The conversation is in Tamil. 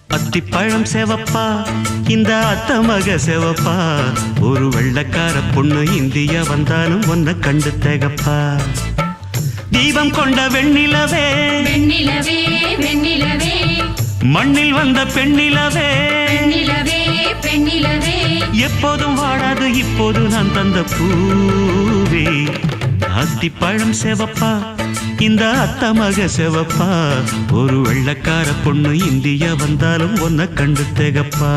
அத்திப்பழம் செவப்பா இந்த அத்த மக செவப்பா ஒரு வெள்ளக்கார பொண்ணு இந்தியா வந்தாலும் ஒன்ன கண்டு திகப்பா தீபம் கொண்ட வெண்ணிலவே வெண்ணிலவே வெண்ணிலவே மண்ணில் வந்த பெண்ணிலவே பெண்ணிலவே பெண்ணிலவே எப்போதும் வாடாது இப்போது நான் தந்த பூவே அத்திப்பழம் செவப்பா இந்த அத்த மக செவப்பா ஒரு வெள்ளக்கார பொண்ணு இந்தியா வந்தாலும் ஒன்ன கண்டு திகப்பா